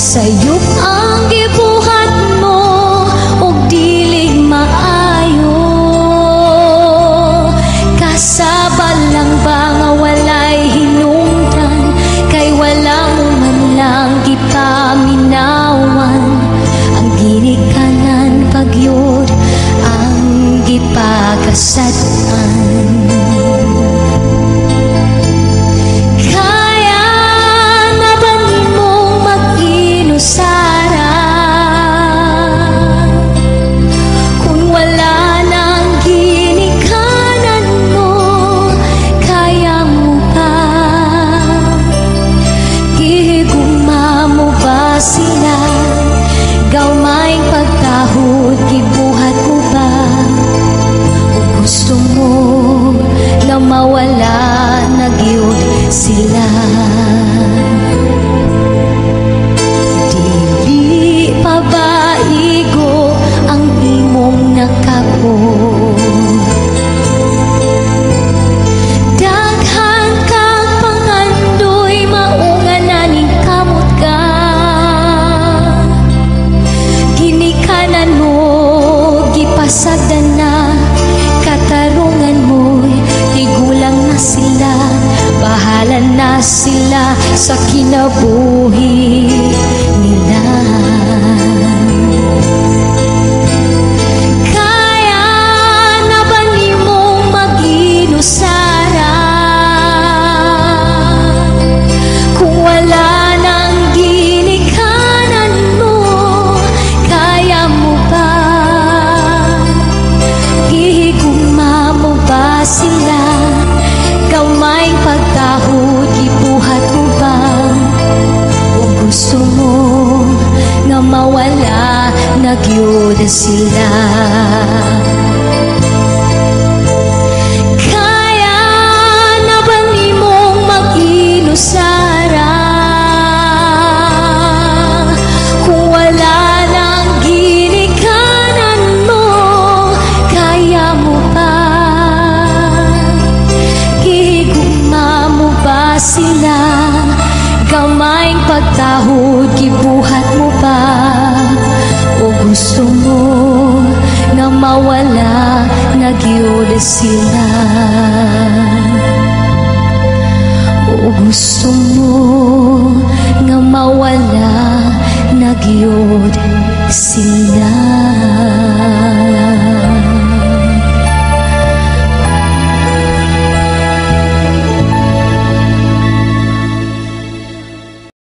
Sayop ang gibuhat mo ug dili maayo. Kasabal lang ba nga walay hinungdan, kay wala mo man lang gipaminawan. Ang ginikanan pagyud ang gipakasadaan. Mawala na gyud sila. Dili pa ba igo ang imong nakako? Daghan kang pangandoy maungan na ning kamot ka. Ginikanan mo gipasagdan na, katarungan mo'y igulang na sila. Bahala na sila sa kinabuhi nila. Kaya na ba nimong mag-inusara kung wala nang ginikanan mo? Kaya mo ba? Hihigugma mo ba sila? Gamay pagkahod, ibuhat mo ba? O gusto mo nga mawala na gyud sila? Kaya na ba nimong mag-inusara kung wala nang ginikanan mo? Kaya mo ba? Sila gamay pagtahod, gibuhat mo ba? O gusto mo nga mawala na gyud sila? O gusto mo nga mawala na gyud sila?